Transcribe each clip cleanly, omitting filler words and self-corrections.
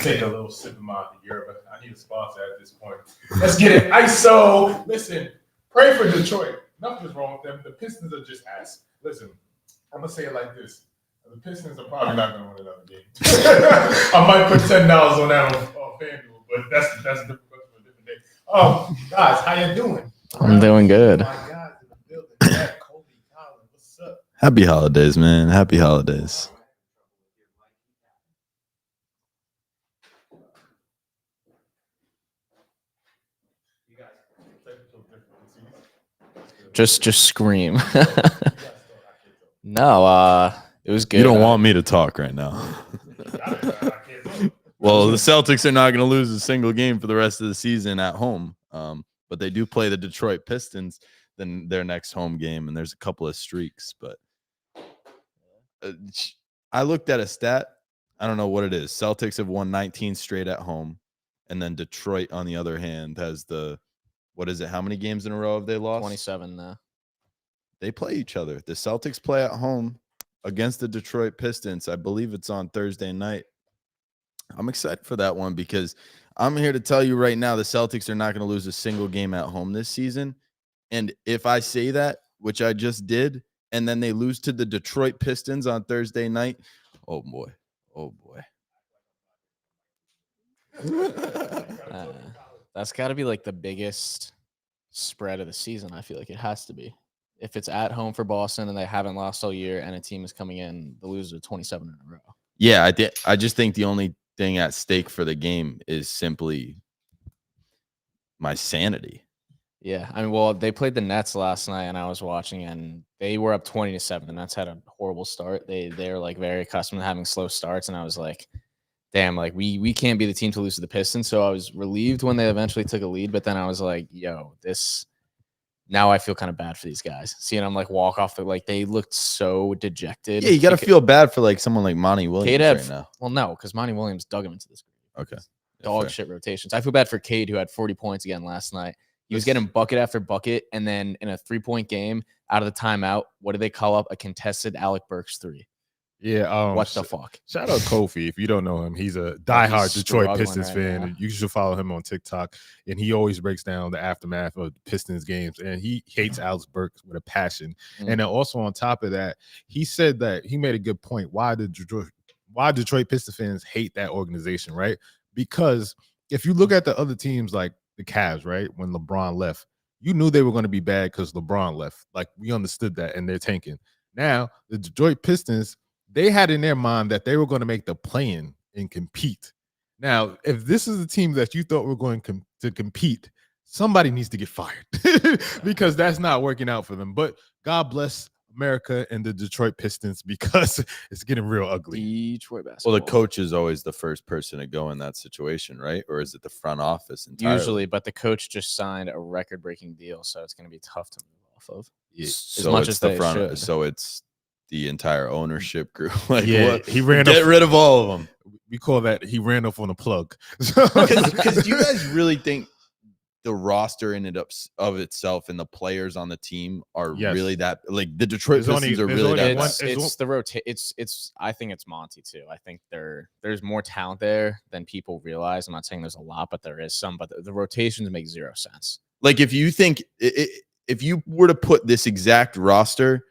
take a little sip of my yerba. I need a sponsor at this point. Let's get it. ISO. Listen, pray for Detroit. Nothing's wrong with them. The Pistons are just ass. Listen, I'm going to say it like this. The Pistons are probably not going to win another game. I might put $10 on that on FanDuel, but that's a different question for a different day. Guys, how you doing? I'm doing good. Oh my God, in the building. Kobe Collins, what's up? Happy holidays, man. Happy holidays. Just scream. No, it was good. You don't want me to talk right now. Well, the Celtics are not going to lose a single game for the rest of the season at home. But they do play the Detroit Pistons then their next home game, and there's a couple of streaks. But I looked at a stat. I don't know what it is. Celtics have won 19 straight at home, and then Detroit, on the other hand, has what is it? How many games in a row have they lost? 27 now. They play each other. The Celtics play at home against the Detroit Pistons. I believe it's on Thursday night. I'm excited for that one because I'm here to tell you right now the Celtics are not going to lose a single game at home this season. And if I say that, which I just did, and then they lose to the Detroit Pistons on Thursday night, oh boy. That's got to be like the biggest spread of the season. I feel like it has to be. If it's at home for Boston and they haven't lost all year and a team is coming in, the losers are 27 in a row. Yeah, I just think the only thing at stake for the game is simply my sanity. Yeah, I mean, well, they played the Nets last night, and I was watching, and they were up 20-7. The Nets had a horrible start. They're like very accustomed to having slow starts, and I was like, damn, like we can't be the team to lose to the Pistons. So I was relieved when they eventually took a lead, but then I was like, yo, now I feel kind of bad for these guys. Seeing them like walk off they looked so dejected. Yeah, you got to feel bad for like someone like Monty Williams right now. Well, no, because Monty Williams dug him into this. Okay. Dog shit rotations. I feel bad for Cade, who had 40 points again last night. He was getting bucket after bucket, and then in a 3-point game out of the timeout, what did they call up? A contested Alec Burks 3. Yeah. What the fuck? Shout out Kofi. If you don't know him, he's a diehard Detroit Pistons fan. And you should follow him on TikTok. And he always breaks down the aftermath of Pistons games. And he hates Alex Burks with a passion. And then also on top of that, he said that he made a good point. Why Detroit Pistons fans hate that organization, right? Because if you look at the other teams like the Cavs, right, when LeBron left, you knew they were going to be bad because LeBron left. Like, we understood that, and they're tanking. Now, the Detroit Pistons, they had in their mind that they were going to make the play-in and compete. Now, if this is a team that you thought were going to compete, somebody needs to get fired because that's not working out for them. But God bless America and the Detroit Pistons because it's getting real ugly. Detroit basketball. Well, the coach is always the first person to go in that situation, right? Or is it the front office entirely? Usually, but the coach just signed a record-breaking deal, so it's going to be tough to move off of. Yeah. As much as they should. So it's the entire ownership group. Like, yeah, what? He ran Get rid of all of them. We call that he ran off on a plug. Because do you guys really think the roster in of itself and the players on the team are really that, like, the Detroit Pistons are really that? It's the rotate. It's. I think it's Monty too. I think there's more talent there than people realize. I'm not saying there's a lot, but there is some. But the rotations make zero sense. Like, if you think if you were to put this exact roster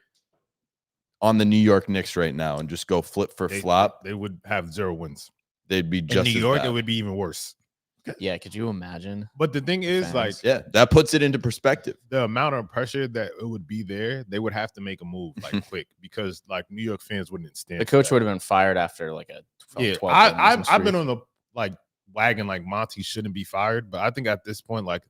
on the New York Knicks right now and just go flip for flop, they would have 0 wins. They'd be just in New York. as bad. It would be even worse. Yeah, could you imagine? But the thing is, fans? That puts it into perspective. The amount of pressure that it would be there, they would have to make a move like quick because like New York fans wouldn't stand. The coach would have been fired after like a 12 I've been on the like wagon like Monty shouldn't be fired, but I think at this point, like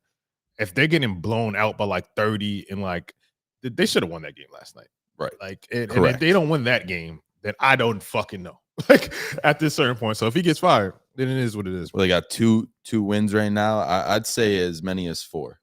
if they're getting blown out by like 30 and like they should have won that game last night. Right. Like, and if they don't win that game, then I don't fucking know. Like at this certain point. So if he gets fired, then it is what it is. Well, they got two wins right now. I'd say as many as 4.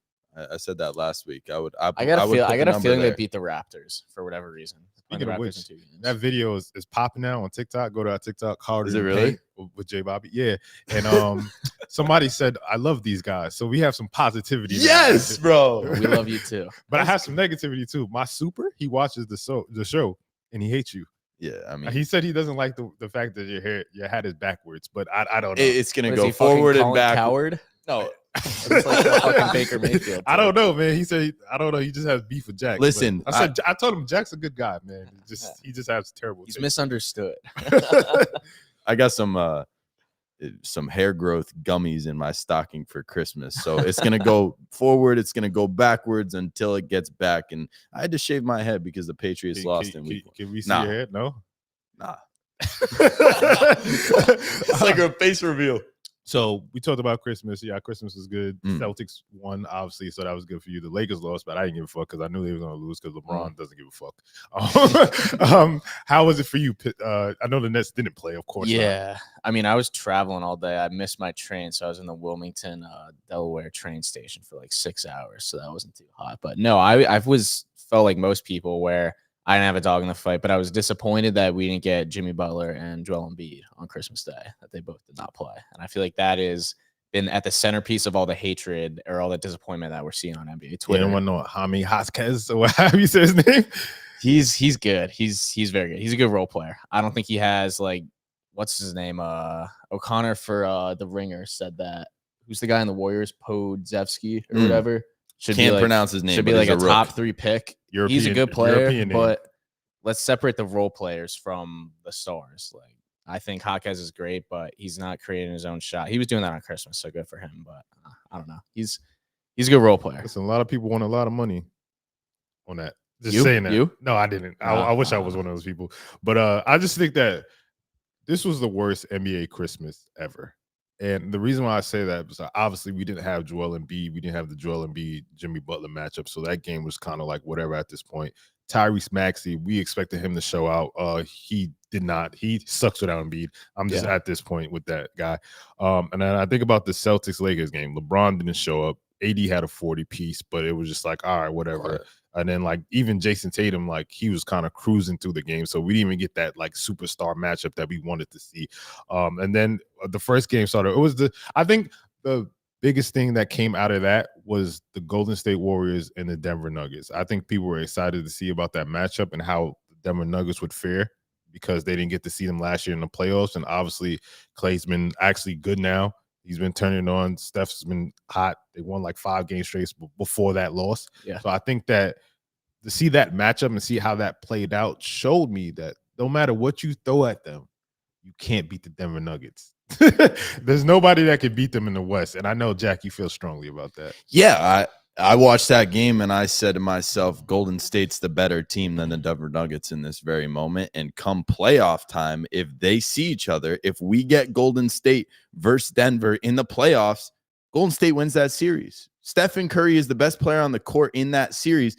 I said that last week. I got a feeling they beat the Raptors for whatever reason. Speaking of which, that video is popping now on TikTok. Go to our TikTok. Is it really? With JBobby? Yeah. And somebody said, I love these guys. So we have some positivity. Yes, bro. We love you too. But I have some negativity too. My super, he watches the show and he hates you. Yeah, I mean, He said he doesn't like the fact that your hat is backwards, but I don't know. it's gonna What is go he, fucking forward and Colin back. Coward? No, It's like the fucking Baker Mayfield. I don't know, man. He said I don't know. He just has beef with Jack. but Listen, I told him Jack's a good guy, man. He just has terrible. He's taste. misunderstood. I got some hair growth gummies in my stocking for Christmas. So it's gonna go forward, it's gonna go backwards until it gets back. And I had to shave my head because the Patriots lost in week 1. Can we see Nah. your head? No. Nah. It's like a face reveal. So we talked about Christmas. Yeah, Christmas was good. Mm. Celtics won, obviously, so that was good for you. The Lakers lost, but I didn't give a fuck because I knew they were going to lose because LeBron doesn't give a fuck. How was it for you? I know the Nets didn't play, of course. Yeah. I mean, I was traveling all day. I missed my train, so I was in the Wilmington, Delaware train station for like 6 hours, so that wasn't too hot. But no, I felt like most people where I didn't have a dog in the fight, but I was disappointed that we didn't get Jimmy Butler and Joel Embiid on Christmas Day, that they both did not play. And I feel like that is been at the centerpiece of all the hatred or all the disappointment that we're seeing on NBA Twitter. You don't want to know Jaime Hotskes or how you say his name? He's good. He's very good. He's a good role player. I don't think he has like what's his name? O'Connor for the Ringer said that. Who's the guy in the Warriors? Podzevsky or whatever. Can't pronounce his name. Should be like a top 3 pick. He's a good player, but let's separate the role players from the stars. Like I think Hawkes is great, but he's not creating his own shot. He was doing that on Christmas, so good for him. But I don't know. He's a good role player. Listen, a lot of people want a lot of money on that. Just You? saying that. You? No, I didn't. I wish I was one of those people. But I just think that this was the worst NBA Christmas ever. And the reason why I say that is obviously we didn't have Joel Embiid. We didn't have the Joel Embiid Jimmy Butler matchup. So that game was kind of like whatever at this point. Tyrese Maxey, we expected him to show out. He did not. He sucks without Embiid. I'm just at this point with that guy. And then I think about the Celtics Lakers game. LeBron didn't show up. AD had a 40 piece, but it was just like, all right, whatever. Right. And then like even Jason Tatum, like he was kind of cruising through the game. So we didn't even get that like superstar matchup that we wanted to see. And then the first game started. I think the biggest thing that came out of that was the Golden State Warriors and the Denver Nuggets. I think people were excited to see about that matchup and how the Denver Nuggets would fare because they didn't get to see them last year in the playoffs. And obviously Klay's been actually good now. He's been turning on. Steph's been hot. They won like 5 games straight before that loss. Yeah. So I think that to see that matchup and see how that played out showed me that no matter what you throw at them, you can't beat the Denver Nuggets. There's nobody that can beat them in the West. And I know, Jack, you feel strongly about that. Yeah, I watched that game and I said to myself, Golden State's the better team than the Denver Nuggets in this very moment. And come playoff time, if they see each other, if we get Golden State versus Denver in the playoffs, Golden State wins that series. Stephen Curry is the best player on the court in that series.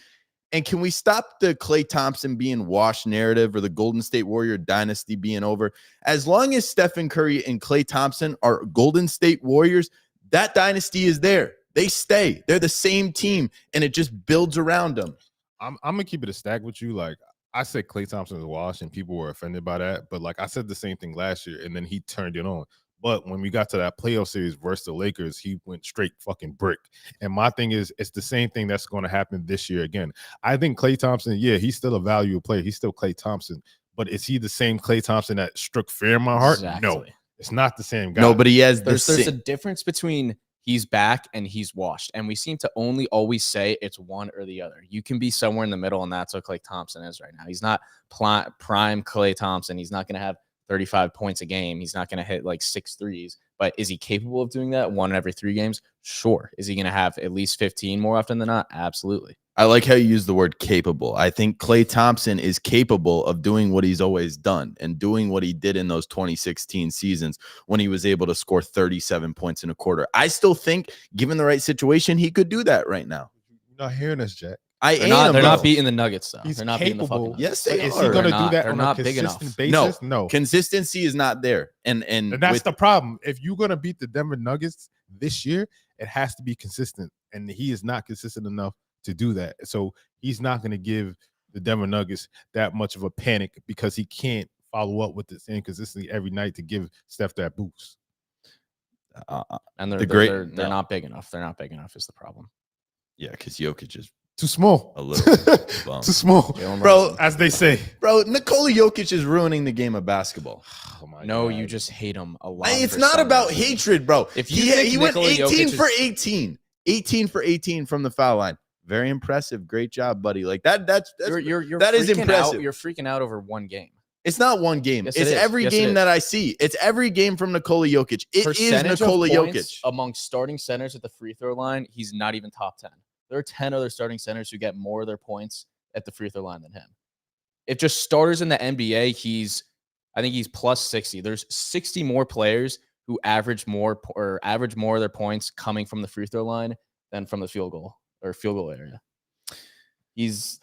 And can we stop the Klay Thompson being washed narrative or the Golden State Warrior dynasty being over? As long as Stephen Curry and Klay Thompson are Golden State Warriors, that dynasty is there. They stay. They're the same team, and it just builds around them. I'm gonna keep it a stack with you. Like I said, Klay Thompson is washed, and people were offended by that. But like I said the same thing last year, and then he turned it on. But when we got to that playoff series versus the Lakers, he went straight fucking brick. And my thing is, it's the same thing that's going to happen this year again. I think Klay Thompson, yeah, he's still a valuable player. He's still Klay Thompson. But is he the same Klay Thompson that struck fear in my heart? Exactly. No, it's not the same guy. No, but he has there's a difference between he's back and he's washed. And we seem to only always say it's one or the other. You can be somewhere in the middle, and that's what Klay Thompson is right now. He's not prime Klay Thompson. He's not going to have 35 points a game. He's not going to hit like 6 threes. But is he capable of doing that 1 every 3 games? Sure. Is he going to have at least 15 more often than not? Absolutely. I like how you use the word capable. I think Klay Thompson is capable of doing what he's always done and doing what he did in those 2016 seasons when he was able to score 37 points in a quarter. I still think, given the right situation, he could do that right now. You're not hearing us, Jack. They're not beating the Nuggets, though. They're not beating the fucking Nuggets. Yes, they are. Is are. he going to do that they're on not a big consistent enough. basis? No. Consistency is not there. And that's the problem. If you're going to beat the Denver Nuggets this year, it has to be consistent. And he is not consistent enough to do that. So he's not going to give the Denver Nuggets that much of a panic because he can't follow up with the same consistency every night to give Steph that boost. And they're not big enough. They're not big enough is the problem. Yeah, because Jokic is Too small. A little bum. Too small. Jalen Bro, Brunson. As they say. Bro, Nikola Jokic is ruining the game of basketball. Oh my No, God. you just hate him a lot. It's for not some about reason. hatred, bro. If you think he went Nikola 18 Jokic for is- 18. 18 for 18 from the foul line. Very impressive. Great job, buddy. Like that's You're that is freaking impressive. Out, you're freaking out over one game. it's not one game. Yes, it it's is. every Yes, it game is. that I see. It's every game from Nikola Jokic. It is Percentage of Nikola points Jokic. among starting centers at the free throw line. He's not even top 10. There are 10 other starting centers who get more of their points at the free throw line than him. If just starters in the NBA, I think he's plus 60. There's 60 more players who average more of their points coming from the free throw line than from the field goal area. He's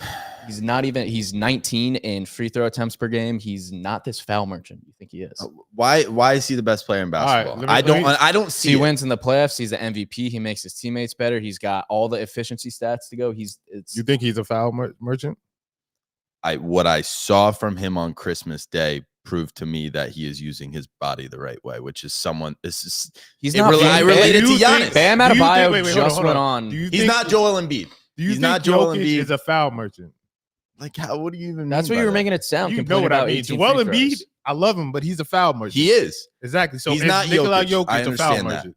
19 in free throw attempts per game. He's not this foul merchant you think he is. Why is he the best player in right, basketball? let me- I don't see He it. wins in the playoffs. He's the MVP. He makes his teammates better. He's got all the efficiency stats to go. You think he's a foul merchant? What I saw from him on Christmas Day proved to me that he is using his body the right way, which is He's it not. rela- I Bam- relate it to Do you Giannis. think- Bam do you think- Adebayo wait, hold just on, went hold on. Do you He's think- not Joel Embiid. Do you he's think not Joel Jokic Embiid. is a foul merchant? Like, what do you even That's mean what by you were that? making it sound. You know complaining what I about mean. 18 Joel free Embiid, throws. I love him, but he's a foul merchant. He is. Exactly. So He's is not Nikola Jokic. I Jokic a foul understand that. merchant?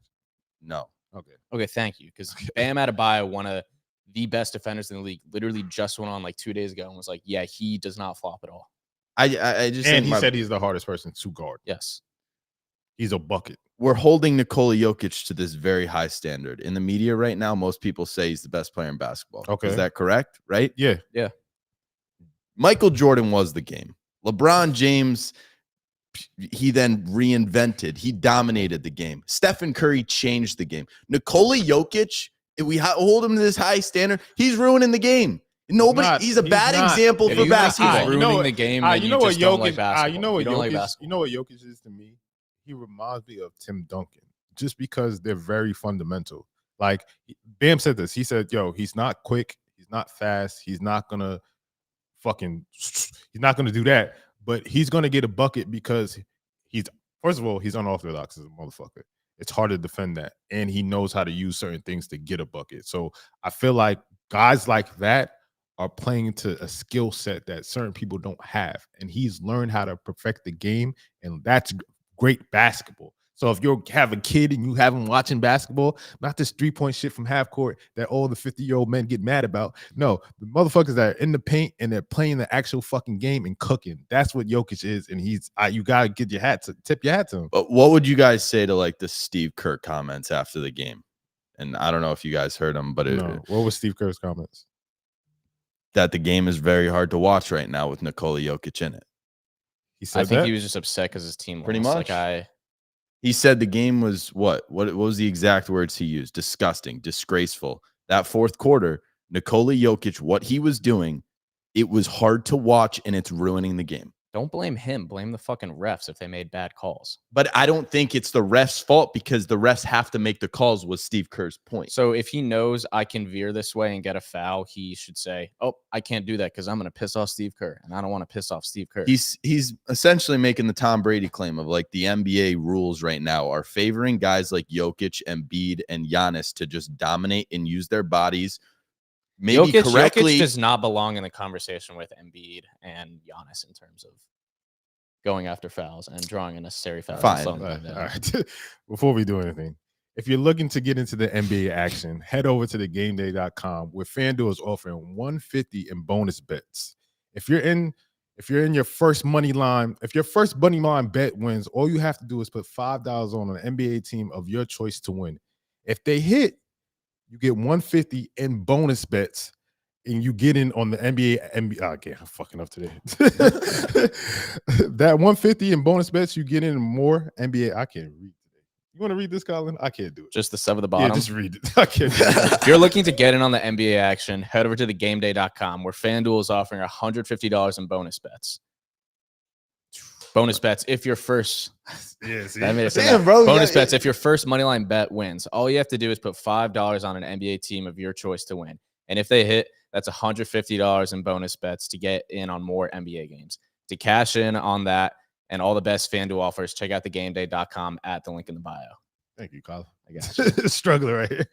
No. Okay. Okay, thank you. Because Bam Adebayo, one of the best defenders in the league, literally just went on like 2 days ago and was like, "Yeah, he does not flop at all." I just And think he said he's the hardest person to guard. Yes. He's a bucket. we're holding Nikola Jokic to this very high standard. In the media right now, most people say he's the best player in basketball. Okay. Is that correct? Right? Yeah. Michael Jordan was the game. LeBron James, he then reinvented. He dominated the game. Stephen Curry changed the game. Nikola Jokic, if we hold him to this high standard, he's ruining the game. He's a bad example If for you think basketball. he's You ruining know what- the game, you then you know what just don't Jokic? like basketball. You know what You don't like Jokic? basketball. You know what Jokic is to me? He reminds me of Tim Duncan, just because they're very fundamental. Like Bam said this. He said, "Yo, he's not quick. He's not fast. He's not gonna do that. But he's gonna get a bucket because first of all, he's unorthodox as a motherfucker. It's hard to defend that, and he knows how to use certain things to get a bucket. So I feel like guys like that are playing to a skill set that certain people don't have, and he's learned how to perfect the game, and that's great basketball. So if you have a kid and you have him watching basketball, not this 3-point shit from half court that all the 50-year-old men get mad about. No, the motherfuckers that are in the paint and they're playing the actual fucking game and cooking. That's what Jokic is, and you gotta tip your hat to him. But what would you guys say to like the Steve Kerr comments after the game? And I don't know if you guys heard them, but No. What was Steve Kerr's comments? that the game is very hard to watch right now with Nikola Jokic in it. He said I think that? he was just upset because his team Pretty lost. much. Like He said the game was what was the exact words he used? Disgusting, disgraceful. That fourth quarter, Nikola Jokic, what he was doing, it was hard to watch and it's ruining the game. don't blame him. Blame the fucking refs if they made bad calls. But I don't think it's the refs' fault because the refs have to make the calls, was Steve Kerr's point. So if he knows I can veer this way and get a foul, he should say, "Oh, I can't do that because I'm going to piss off Steve Kerr, and I don't want to piss off Steve Kerr." He's essentially making the Tom Brady claim of like the NBA rules right now are favoring guys like Jokic, Embiid, and Giannis to just dominate and use their bodies maybe correctly. Jokic does not belong in the conversation with Embiid and Giannis in terms of going after fouls and drawing unnecessary fouls. Fine. And All slowing them right. down. Before we do anything, if you're looking to get into the NBA action, head over to thegameday.com where FanDuel is offering $150 in bonus bets. If you're in your first money line, if your first money line bet wins, all you have to do is put $5 on an NBA team of your choice to win. If they hit, you get $150 in bonus bets, and you get in on the NBA. Okay, I'm fucking up today. That $150 in bonus bets, you get in more NBA. I can't read today. You want to read this, Colin? I can't do it. Just the sub of the bottom. Yeah, just read it. I can't do it. If you're looking to get in on the NBA action, head over to thegameday.com where FanDuel is offering $150 in bonus bets. Bonus bets if your first Yeah, see? that made it sound Damn, bad. bro. Bonus yeah, bets if your first moneyline bet wins. All you have to do is put $5 on an NBA team of your choice to win. And if they hit, that's $150 in bonus bets to get in on more NBA games. To cash in on that and all the best FanDuel offers, check out thegameday.com at the link in the bio. Thank you, Colin. I got you. Struggling right here.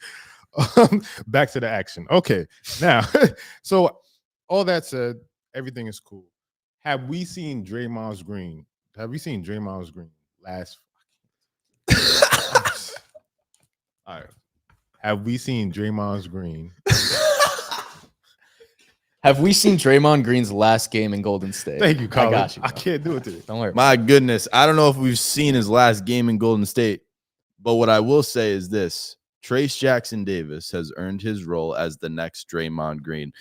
Back to the action. Okay, now, so all that said, everything is cool. Have we seen Draymond Green? Have we seen Draymond Green last? All right. Have we seen Draymond Green? Have we seen Draymond Green's last game in Golden State? Thank you, Colin. I got you. I Bro. can't do it today. Don't worry. My goodness. I don't know if we've seen his last game in Golden State, but what I will say is this. Trace Jackson Davis has earned his role as the next Draymond Green.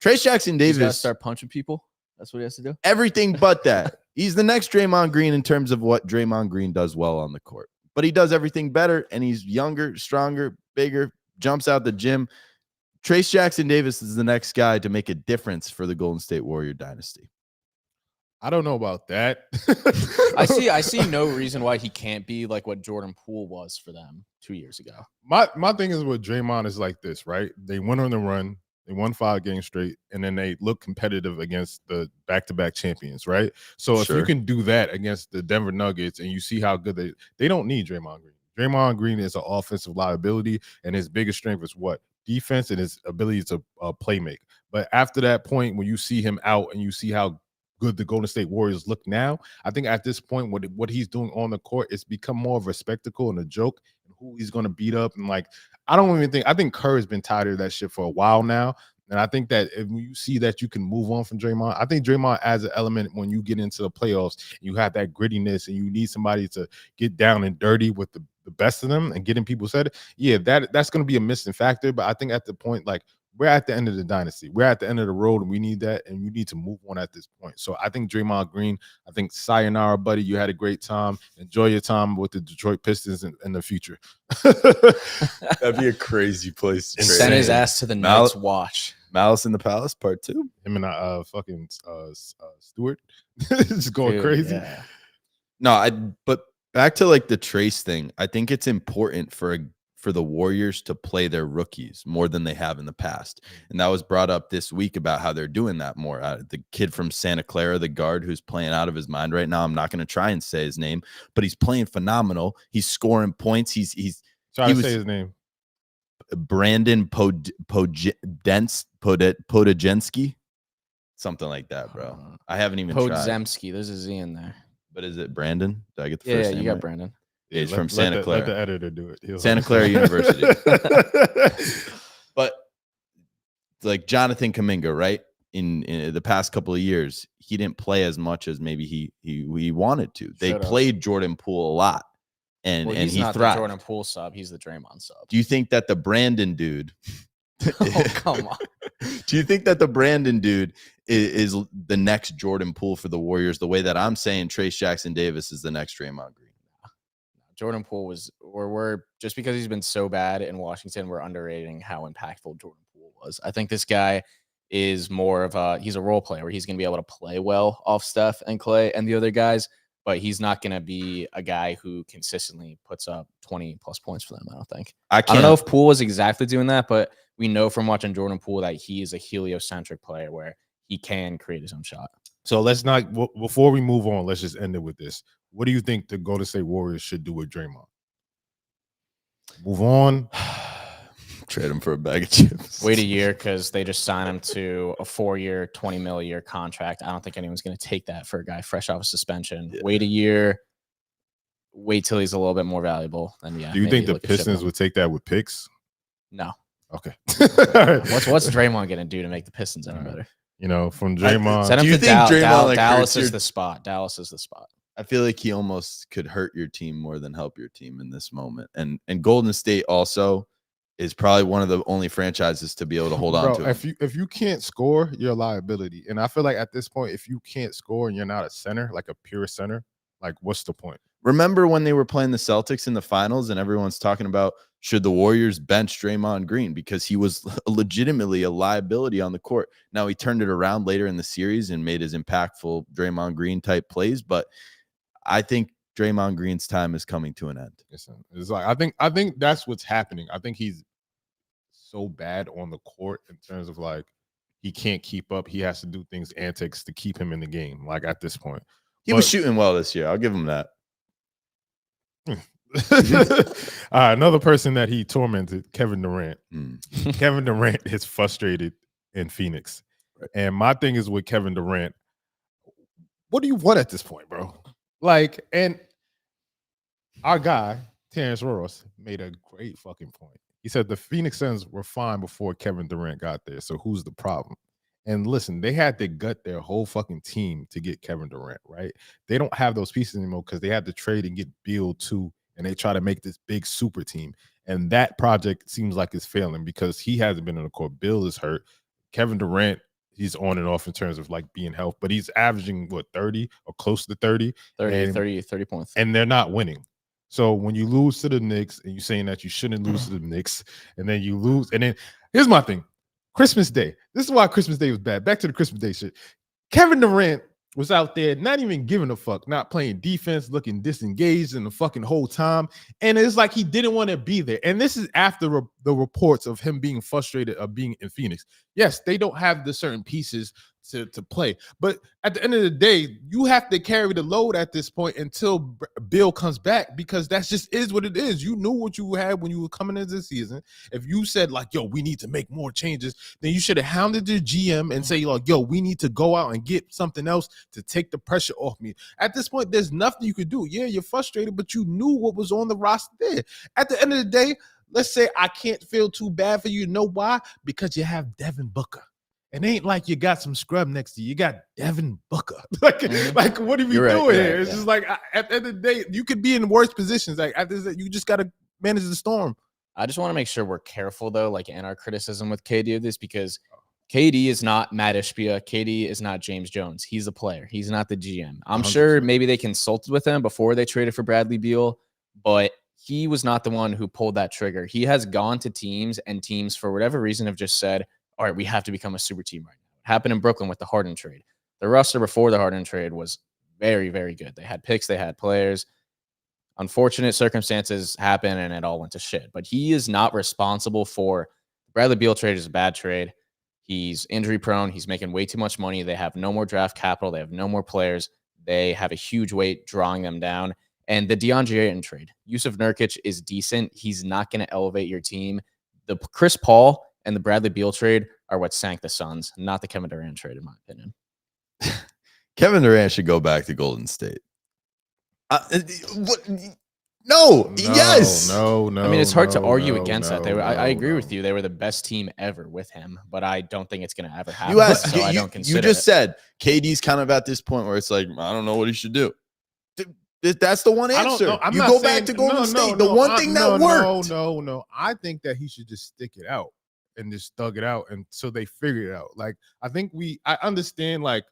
Trace Jackson He's got to Davis, start punching people. That's what he has to do. everything but that. He's the next Draymond Green in terms of what Draymond Green does well on the court. But he does everything better, and he's younger, stronger, bigger, jumps out the gym. Trace Jackson Davis is the next guy to make a difference for the Golden State Warrior dynasty. I don't know about that. I see no reason why he can't be like what Jordan Poole was for them 2 years ago. My thing is with Draymond is like this, right? They went on the run, they won 5 games straight, and then they look competitive against the back-to-back champions, right? So if you Sure. can do that against the Denver Nuggets and you see how good they don't need Draymond Green. Draymond Green is an offensive liability, and his biggest strength is what? Defense and his ability to play make. But after that point, when you see him out and you see how good the Golden State Warriors look now, I think at this point, what he's doing on the court, it's become more of a spectacle and a joke, and who he's going to beat up. And like, I think Kerr has been tired of that shit for a while now. And I think that if you see that you can move on from Draymond, I think Draymond adds an element when you get into the playoffs, and you have that grittiness and you need somebody to get down and dirty with the best of them and getting people said, yeah, that's going to be a missing factor. But I think at the point, like, we're at the end of the dynasty. We're at the end of the road, and we need that, and you need to move on at this point. So I think Draymond Green, I think sayonara, buddy. You had a great time. Enjoy your time with the Detroit Pistons in the future. That'd be a crazy place to And trade. send his ass to the Knights watch. Malice in the Palace Part 2. Him and fucking Stewart just going Dude, crazy. yeah. No, but back to like the Trace thing. I think it's important for the Warriors to play their rookies more than they have in the past. And that was brought up this week about how they're doing that more. The kid from Santa Clara, the guard who's playing out of his mind right now. I'm not going to try and say his name, but he's playing phenomenal. He's scoring points. He's Try to say his name. Brandon Podajensky, something like that, bro. I haven't even tried. Podzemski. There's a Z in there. But is it Brandon? Did I get the Yeah, first name you got right? Brandon. Yeah, he's Let- from let Santa the- Clara. Let the editor do it. Santa Clara University. But like Jonathan Kuminga, right? In the past couple of years, he didn't play as much as maybe he wanted to. They Shut up. played Jordan Poole a lot, and Well, and he's he not thrived. the Jordan Poole sub. He's the Draymond sub. Do you think that the Brandon dude? Oh, come on. Do you think that the Brandon dude is the next Jordan Poole for the Warriors? The way that I'm saying Trace Jackson Davis is the next Draymond Green. Jordan Poole we're just because he's been so bad in Washington, we're underrating how impactful Jordan Poole was. I think this guy is more of he's a role player where he's going to be able to play well off Steph and Clay and the other guys, but he's not going to be a guy who consistently puts up 20 plus points for them. I don't think. I I don't know if Poole was exactly doing that, but we know from watching Jordan Poole that he is a heliocentric player where he can create his own shot. So let's not, before we move on, let's just end it with this. What do you think the Golden State Warriors should do with Draymond? Move on. trade him for a bag of chips. Wait a year because they just signed him to a 4-year, $20 million a year contract. I don't think anyone's going to take that for a guy fresh off a suspension. Yeah. Wait a year. Wait till he's a little bit more valuable. Then yeah. Do you maybe think the look at shipping Pistons him. would take that with picks? No. Okay. All right. What's Draymond going to do to make the Pistons any All right. better? You know, from Draymond. Send him Do you to think Draymond, like, Dallas hurts is your- the spot. Dallas is the spot. I feel like he almost could hurt your team more than help your team in this moment. And Golden State also is probably one of the only franchises to be able to hold on Bro, to him. if you can't score, you're a liability. And I feel like at this point, if you can't score and you're not a center, like a pure center, like what's the point? Remember when they were playing the Celtics in the finals and everyone's talking about should the Warriors bench Draymond Green because he was legitimately a liability on the court. Now he turned it around later in the series and made his impactful Draymond Green type plays, but I think Draymond Green's time is coming to an end. Listen, it's like I think that's what's happening. I think he's so bad on the court in terms of like he can't keep up. He has to do things antics to keep him in the game. Like at this point, He was shooting well this year. I'll give him that. Another person that he tormented, Kevin Durant. Mm. Kevin Durant is frustrated in Phoenix. Right. And my thing is with Kevin Durant, what do you want at this point, bro? Like, and our guy, Terrence Ross, made a great fucking point. He said the Phoenix Suns were fine before Kevin Durant got there. So who's the problem? And listen, they had to gut their whole fucking team to get Kevin Durant, right? They don't have those pieces anymore because they had to trade and get Beal too, and they try to make this big super team. And that project seems like it's failing because he hasn't been on the court. Bill is hurt. Kevin Durant, he's on and off in terms of like being healthy, but he's averaging what, 30 or close to 30? 30 points. And they're not winning. So when you lose to the Knicks and you're saying that you shouldn't lose to the Knicks, and then you lose, and then here's my thing. Christmas Day. This is why Christmas Day was bad. Back to the Christmas Day shit. Kevin Durant was out there not even giving a fuck, not playing defense, looking disengaged in the fucking whole time. And it's like he didn't want to be there. And this is after the reports of him being frustrated of being in Phoenix. Yes, they don't have the certain pieces to play. But at the end of the day, you have to carry the load at this point until Bill comes back, because that's just is what it is. You knew what you had when you were coming into the season. If you said like, yo, we need to make more changes, then you should have hounded the GM and say like, yo, we need to go out and get something else to take the pressure off me. At this point, there's nothing you could do. Yeah, you're frustrated, but you knew what was on the roster there. At the end of the day, let's say I can't feel too bad for you. You know why? Because you have Devin Booker. It ain't like you got some scrub next to you. You got Devin Booker. like what are we doing here? It's just like at the end of the day, you could be in worse positions. Like at this, you just got to manage the storm. I just want to make sure we're careful though, like in our criticism with KD of this, because KD is not Matt Ishbia. KD is not James Jones. He's a player. He's not the GM. I'm 100%. Sure maybe they consulted with him before they traded for Bradley Beal, but he was not the one who pulled that trigger. He has gone to teams, and teams for whatever reason have just said, all right, we have to become a super team right now. It happened in Brooklyn with the Harden trade. The roster before the Harden trade was very, very good. They had picks, they had players. Unfortunate circumstances happen, and it all went to shit. But he is not responsible for Bradley Beal trade. Is a bad trade. He's injury prone. He's making way too much money. They have no more draft capital. They have no more players. They have a huge weight drawing them down. And the DeAndre Ayton trade, Yusuf Nurkic is decent. He's not going to elevate your team. The Chris Paul and the Bradley Beal trade are what sank the Suns, not the Kevin Durant trade, in my opinion. Kevin Durant should go back to Golden State. No. Yes. No. I mean, it's hard to argue against that. I agree with you. They were the best team ever with him, but I don't think it's going to ever happen. I don't consider you just said KD's kind of at this point where it's like, I don't know what he should do. That's the one answer. You go back to Golden State. The one thing that worked. No. I think that he should just stick it out and just thug it out until they figure it out. Like, I understand like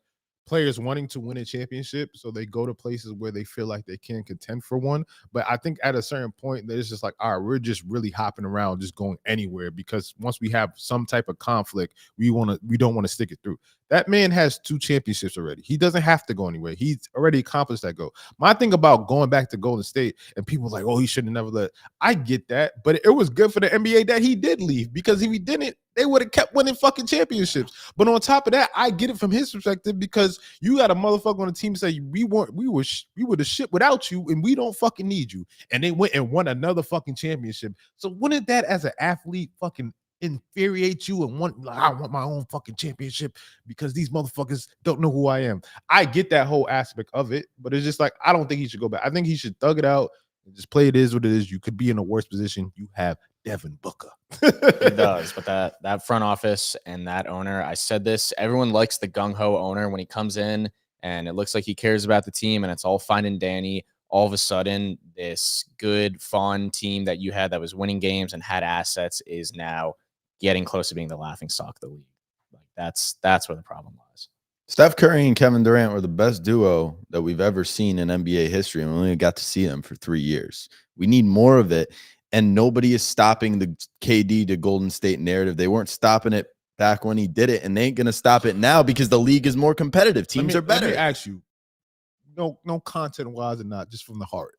players wanting to win a championship, so they go to places where they feel like they can contend for one. But I think at a certain point, that it's just like, all right, we're just really hopping around, just going anywhere, because once we have some type of conflict, we don't want to stick it through. That man has 2 championships already. He doesn't have to go anywhere. He's already accomplished that goal. My thing about going back to Golden State, and people like, oh, he should have never let. I get that, but it was good for the NBA that he did leave, because if he didn't, they would have kept winning fucking championships. But on top of that, I get it from his perspective, because you got a motherfucker on the team say we were the shit without you, and we don't fucking need you. And they went and won another fucking championship. So wouldn't that, as an athlete, fucking infuriate you and I want my own fucking championship because these motherfuckers don't know who I am? I get that whole aspect of it, but it's just like, I don't think he should go back. I think he should thug it out and just play it is what it is. You could be in a worse position. You have Devin Booker. It does, but that front office and that owner, I said this, everyone likes the gung-ho owner when he comes in and it looks like he cares about the team and it's all fine and dandy. All of a sudden, this good, fun team that you had that was winning games and had assets is now getting close to being the laughingstock of the league. Like that's where the problem lies. Steph Curry and Kevin Durant were the best duo that we've ever seen in NBA history, and we only got to see them for 3 years. We need more of it, and nobody is stopping the KD to Golden State narrative. They weren't stopping it back when he did it, and they ain't going to stop it now because the league is more competitive. Teams are better. Let me ask you, no content-wise or not, just from the heart.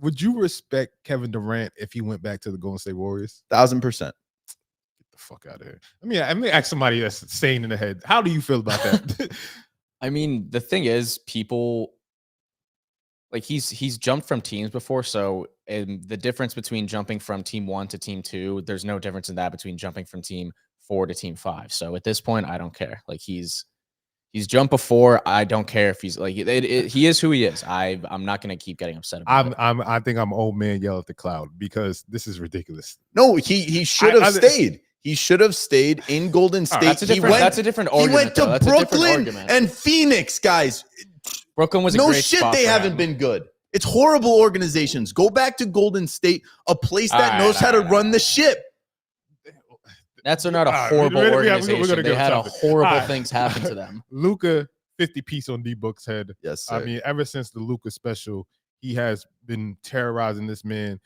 Would you respect Kevin Durant if he went back to the Golden State Warriors? 1,000%. Fuck out of here. Let me ask somebody that's sane in the head. How do you feel about that? I mean, the thing is, people like he's jumped from teams before, so the difference between jumping from team 1 to team 2, there's no difference in that between jumping from team 4 to team 5. So at this point, I don't care. Like he's jumped before. I don't care if he's like he is who he is. I'm not gonna keep getting upset about it. I think I'm old man yell at the cloud because this is ridiculous. No, he should have stayed. He should have stayed in Golden State. That's a different argument. He went to Brooklyn and Phoenix, guys. Brooklyn was a no great shit. spot They for haven't him. been good. It's horrible organizations. Go back to Golden State, a place that knows how to run the ship. That's not a horrible organization. They had horrible things happen to them. Luka, 50 piece on D-Book's head. Yes, sir. I mean, ever since the Luka special, he has been terrorizing this man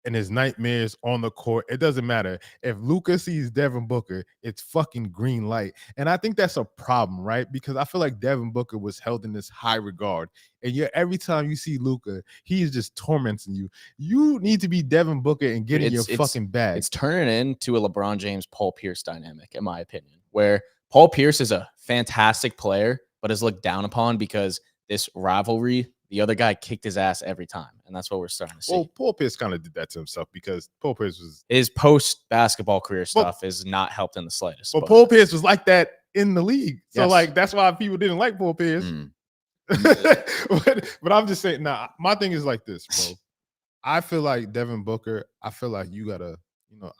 and his nightmares on the court. It doesn't matter. If Luka sees Devin Booker, it's fucking green light. And I think that's a problem, right? Because I feel like Devin Booker was held in this high regard. And yet every time you see Luka, he is just tormenting you. You need to be Devin Booker and get in your fucking bag. It's turning into a LeBron James, Paul Pierce dynamic, in my opinion, where Paul Pierce is a fantastic player, but is looked down upon because this rivalry, the other guy kicked his ass every time. And that's what we're starting to see. Well, Paul Pierce kind of did that to himself because Paul Pierce was... His post-basketball career stuff is not helped in the slightest. But Paul Pierce was like that in the league. So, Yes. that's why people didn't like Paul Pierce. But I'm just saying, my thing is like this, bro. I feel like Devin Booker, I feel like you got to,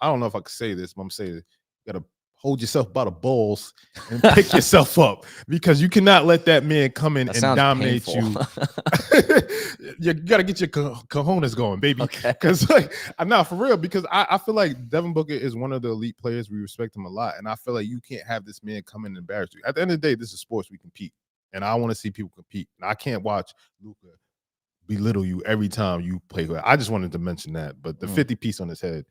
I don't know if I could say this, but I'm saying you got to hold yourself by the balls and pick yourself up because you cannot let that man come in and dominate you. You got to get your cojones going, baby. Because I'm not for real, because I feel like Devin Booker is one of the elite players. We respect him a lot. And I feel like you can't have this man come in and embarrass you. At the end of the day, this is sports. We compete. And I want to see people compete. And I can't watch Luka belittle you every time you play. I just wanted to mention that. But the 50 piece on his head,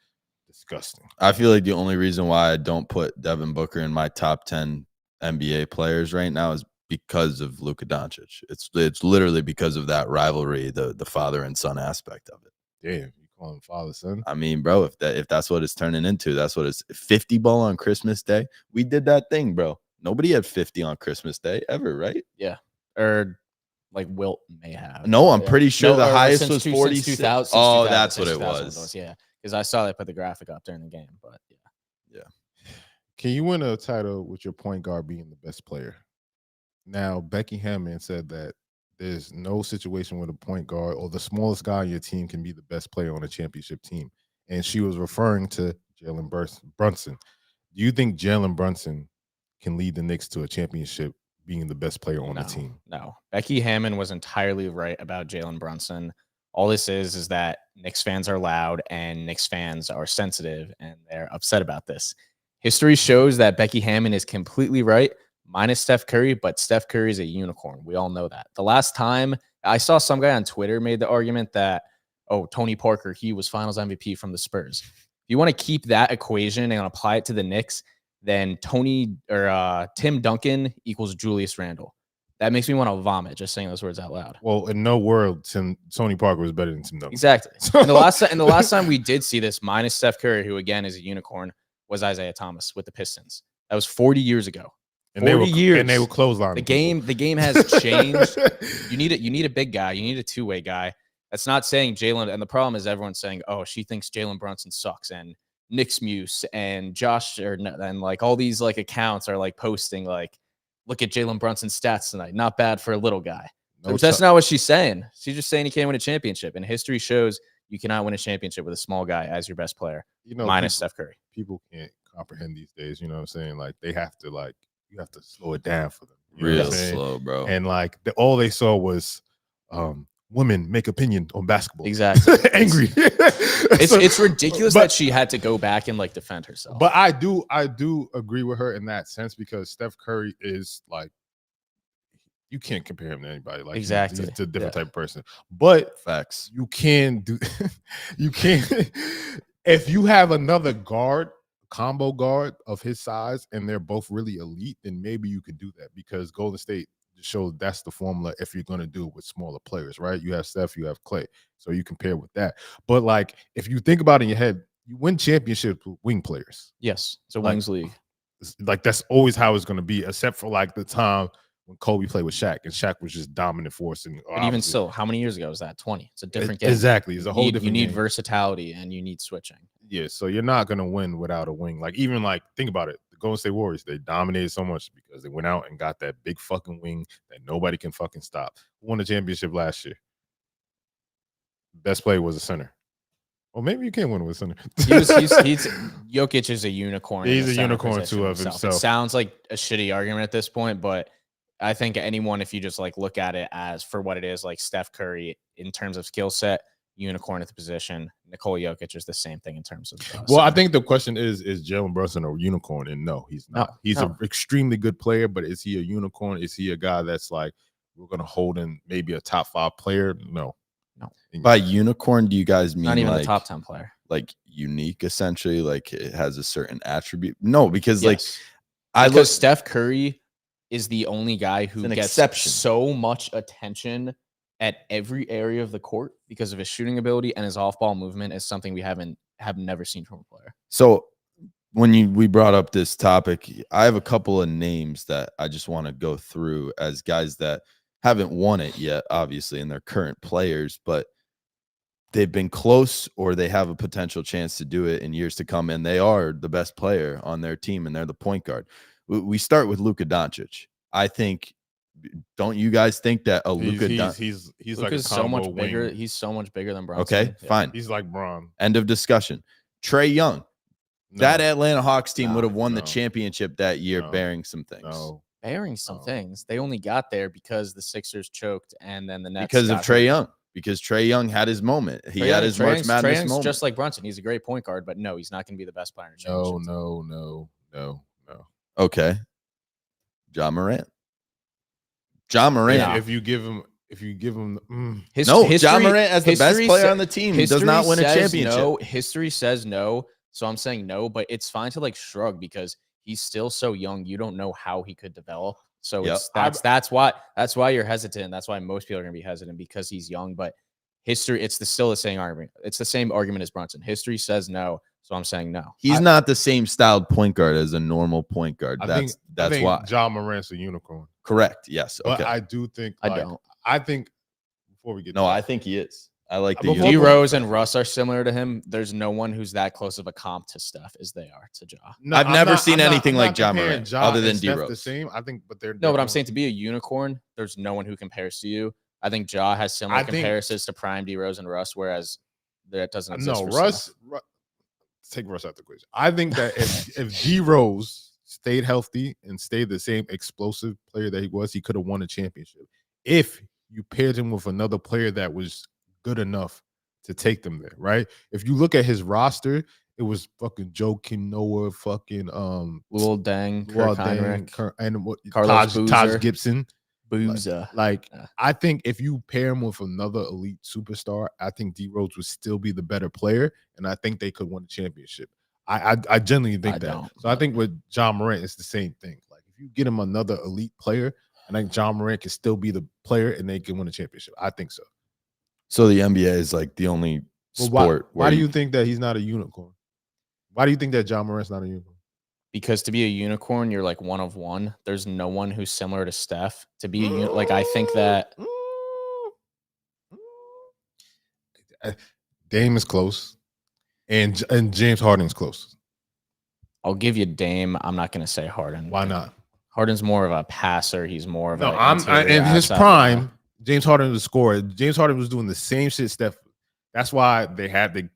disgusting. I feel like the only reason why I don't put Devin Booker in my top 10 NBA players right now is because of Luka Doncic. It's literally because of that rivalry, the father and son aspect of it. Damn, you call him father son? I mean, bro, if that's what it's turning into, that's what it's 50 ball on Christmas Day. We did that thing, bro. Nobody had 50 on Christmas Day ever, right? Yeah. Or like Wilt may have. No, I'm pretty sure the highest was 40. Oh, that's what it was. Yeah. Because I saw they put the graphic up during the game. But yeah. Can you win a title with your point guard being the best player? Now, Becky Hammond said that there's no situation where the point guard or the smallest guy on your team can be the best player on a championship team. And she was referring to Jalen Brunson. Do you think Jalen Brunson can lead the Knicks to a championship being the best player on the team? No. Becky Hammond was entirely right about Jalen Brunson. All this is that Knicks fans are loud and Knicks fans are sensitive and they're upset about this. History shows that Becky Hammond is completely right, minus Steph Curry, but Steph Curry is a unicorn. We all know that. The last time I saw some guy on Twitter made the argument that, Tony Parker, he was finals MVP from the Spurs. If you want to keep that equation and apply it to the Knicks, then Tim Duncan equals Julius Randle. That makes me want to vomit just saying those words out loud. Well, in no world, Tony Parker was better than Tim Duncan. Exactly. And the last time we did see this, minus Steph Curry, who again is a unicorn, was Isaiah Thomas with the Pistons. That was 40 years ago. 40 years. And they were clotheslining. The game has changed. You need a big guy. You need a two-way guy. That's not saying Jalen. And the problem is everyone's saying, she thinks Jalen Brunson sucks. And Nick's Muse and Josh and like all these like accounts are like posting like, look at Jalen Brunson's stats tonight. Not bad for a little guy. That's not what she's saying. She's just saying he can't win a championship. And history shows you cannot win a championship with a small guy as your best player, minus Steph Curry. People can't comprehend these days. You know what I'm saying? Like they have to you have to slow it down for them. Real slow, bro. And like all they saw was women make opinion on basketball. Exactly. Angry. It's ridiculous that she had to go back and like defend herself. But I do agree with her in that sense because Steph Curry is like, you can't compare him to anybody. Like exactly, he's a different type of person. But facts, you can if you have another combo guard of his size, and they're both really elite, then maybe you could do that because Golden State showed that's the formula if you're going to do it with smaller players, right? You have Steph, you have Clay, so you compare with that. But like, if you think about it in your head, you win championships with wing players. Yes, it's a wings league. Like that's always how it's going to be, except for like the time when Kobe played with Shaq, and Shaq was just dominant force. And But even still, how many years ago was that? 20. It's a different game. Exactly, it's a whole You different need game. versatility and you need switching. Yeah, so you're not gonna win without a wing. Like even like think about it, the Golden State Warriors, they dominated so much because they went out and got that big fucking wing that nobody can fucking stop. Who won the championship last year? Best player was a center. Well, maybe you can win with a center. He's Jokic is a unicorn. He's in the a center unicorn position too of himself. It sounds like a shitty argument at this point, but I think anyone, if you just like look at it as for what it is, like Steph Curry in terms of skill set, unicorn at the position. Nikola Jokic is the same thing in terms of. Well, I think the question is Jalen Brunson a unicorn? And no, he's not. He's an extremely good player, but is he a unicorn? Is he a guy that's like we're gonna hold in maybe a top 5 player? No. By unicorn, do you guys mean not even like a top 10 player? Like unique, essentially, like it has a certain attribute? No, because yes. Because Steph Curry is the only guy who gets so much attention at every area of the court because of his shooting ability, and his off-ball movement is something we have never seen from a player. So when we brought up this topic, I have a couple of names that I just want to go through as guys that haven't won it yet, obviously, and they're current players, but they've been close or they have a potential chance to do it in years to come, and they are the best player on their team, and they're the point guard. We start with Luka Doncic. I think. Don't you guys think that a Luka? He's like a so much bigger. Wing. He's so much bigger than Brunson. Okay, fine. He's like Bron. End of discussion. Trae Young. No, that Atlanta Hawks team would have won the championship that year, bearing some things. Bearing some things. They only got there because the Sixers choked, and then the Nets. Because of Trae Young. Because Trae Young had his moment. He had his March Madness moment. Just like Brunson, he's a great point guard, but no, he's not going to be the best player in the championship. No. Okay. Ja Morant. Ja Morant. Yeah, if you give him Ja Morant as the best player on the team, he does not win a championship. No, history says no, so I'm saying no, but it's fine to like shrug because he's still so young. You don't know how he could develop. So that's why you're hesitant. That's why most people are gonna be hesitant because he's young. But history, still the same argument. It's the same argument as Brunson. History says no, so I'm saying no. He's not the same styled point guard as a normal point guard. I think why Ja Morant's a unicorn. Correct. Yes. Okay. But I do think I think before we get I think he is. I like the D Rose and Russ are similar to him. There's no one who's that close of a comp to Steph as they are to Ja. No, I've never seen anything like Ja Morant other than D Rose. The same. I think, but they're but I'm saying to be a unicorn, there's no one who compares to you. I think Ja has similar comparisons to prime D Rose and Russ, whereas that doesn't exist. No, Russ. Take Russ out the equation. I think that if D Rose stayed healthy and stayed the same explosive player that he was, he could have won a championship. If you paired him with another player that was good enough to take them there, right? If you look at his roster, it was fucking Joakim Noah, fucking Lil Deng, Kirk Heinrich, and Taj Gibson. Booza. I think if you pair him with another elite superstar, I think D Rose would still be the better player, and I think they could win a championship. I genuinely think that. So I think with Ja Morant, it's the same thing. Like if you get him another elite player, I think Ja Morant can still be the player and they can win a championship. I think so. So the NBA is like the only sport. Why do you think that he's not a unicorn? Why do you think that Ja Morant's not a unicorn? Because to be a unicorn, you're like one of one. There's no one who's similar to Steph. To be I think that Dame is close. And James Harden's close. I'll give you Dame. I'm not going to say Harden. Why not? Harden's more of a passer. He's more of in his prime. James Harden was a scorer. James Harden was doing the same shit Steph. That's why they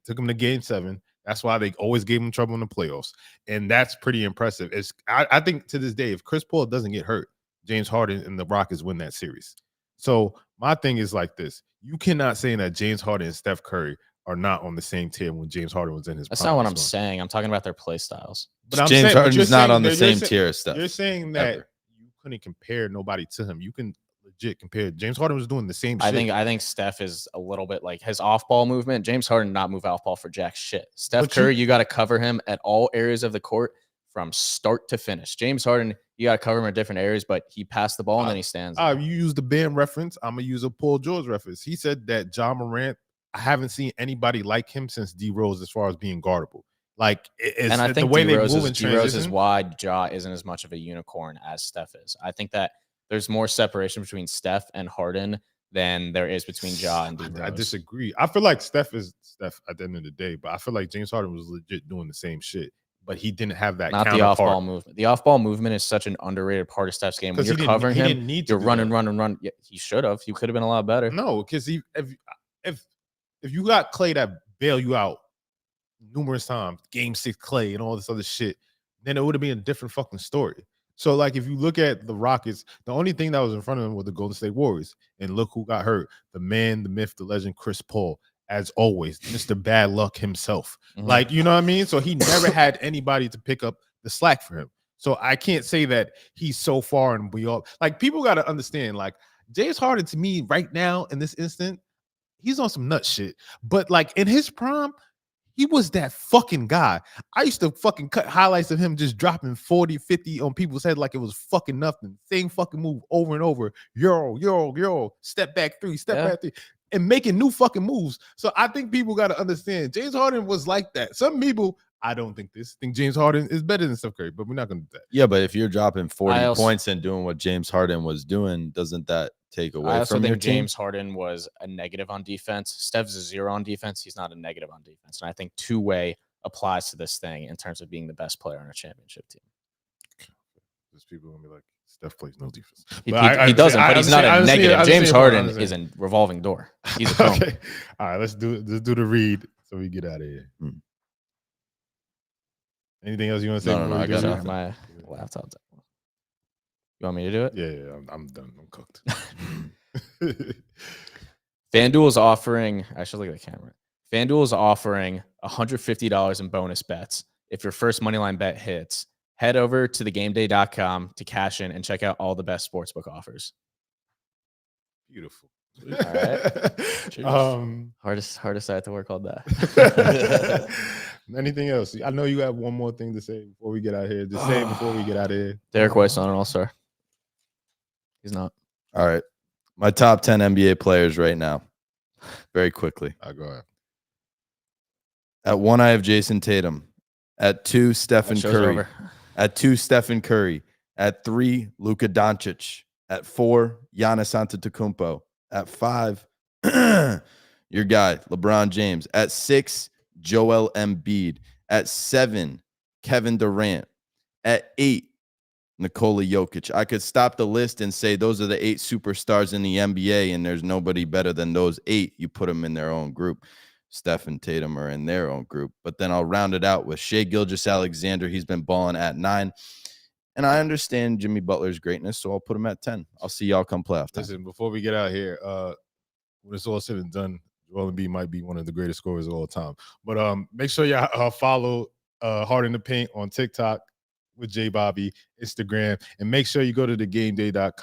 took him to Game 7. That's why they always gave him trouble in the playoffs, and that's pretty impressive. I think to this day, if Chris Paul doesn't get hurt, James Harden and the Rockets win that series. So my thing is like this: you cannot say that James Harden and Steph Curry are not on the same tier when James Harden was in his prime. That's not what I'm saying. I'm talking about their play styles. But James Harden is not on the same tier as Steph. You're saying that you couldn't compare nobody to him. You can legit compare. James Harden was doing the same shit. I think Steph is a little bit like his off-ball movement. James Harden not move off-ball for jack shit. Steph Curry, you got to cover him at all areas of the court from start to finish. James Harden, you got to cover him in different areas, but he passed the ball and then he stands. You use the Bam reference. I'm going to use a Paul George reference. He said that Ja Morant, I haven't seen anybody like him since D Rose as far as being guardable. Like, and I think the way they move in transition. D Rose is why Ja isn't as much of a unicorn as Steph is. I think that there's more separation between Steph and Harden than there is between Ja and D Rose. I disagree. I feel like Steph is Steph at the end of the day, but I feel like James Harden was legit doing the same shit, but he didn't have that Not the counterpart. off-ball movement. The off-ball movement is such an underrated part of Steph's game. When you're covering him, you're running. Yeah, he should have. He could have been a lot better. No, because if you got Clay that bail you out numerous times, Game 6 Clay and all this other shit, then it would have been a different fucking story. So, like, if you look at the Rockets, the only thing that was in front of them were the Golden State Warriors. And look who got hurt. The man, the myth, the legend, Chris Paul, as always, Mr. Bad Luck himself. Like, you know what I mean? So he never had anybody to pick up the slack for him. So I can't say that he's so far and beyond. Like, people got to understand, like, James Harden, to me, right now, in this instant, he's on some nut shit. But, like, in his prime, he was that fucking guy. I used to fucking cut highlights of him just dropping 40, 50 on people's head like it was fucking nothing. Same fucking move over and over. Euro, step back three, back three, and making new fucking moves. So I think people got to understand James Harden was like that. Some people, I don't think think James Harden is better than Steph Curry, but we're not going to do that. Yeah, but if you're dropping 40 points and doing what James Harden was doing, doesn't that take away from your team? I also think James Harden was a negative on defense. Steph's a 0 on defense. He's not a negative on defense. And I think two-way applies to this thing in terms of being the best player on a championship team. There's people going to be like, Steph plays no defense. He doesn't, but he's not a negative. James Harden is a revolving door. He's a cone. Okay. All right, let's do the read so we get out of here. Anything else you want to say? No, I got my laptop. You want me to do it? Yeah, I'm done. I'm cooked. FanDuel is offering, I should look at the camera. FanDuel is offering $150 in bonus bets. If your first moneyline bet hits, head over to thegameday.com to cash in and check out all the best sportsbook offers. Beautiful. All right. Hardest I have to work on that. Anything else? I know you have one more thing to say before we get out here. Just say it before we get out of here. Derek White's not an all-star. He's not. All right. My top 10 NBA players right now. Very quickly. I'll go ahead. At 1, I have Jason Tatum. At 2, Stephen Curry. Over. At 2, Stephen Curry. At 3, Luka Doncic. At 4, Giannis Antetokounmpo. At 5, your guy, LeBron James. At 6, Joel Embiid. At 7, Kevin Durant. At 8, Nikola Jokic. I could stop the list and say those are the 8 superstars in the NBA, and there's nobody better than those 8. You put them in their own group. Steph and Tatum are in their own group. But then I'll round it out with Shai Gilgeous-Alexander. He's been balling at 9. And I understand Jimmy Butler's greatness, so I'll put him at 10. I'll see y'all come playoff time. Listen, before we get out here, when it's all said and done, Joel Embiid might be one of the greatest scorers of all time. But make sure y'all follow Hard in the Paint on TikTok with JBobby, Instagram, and make sure you go to thegameday.com.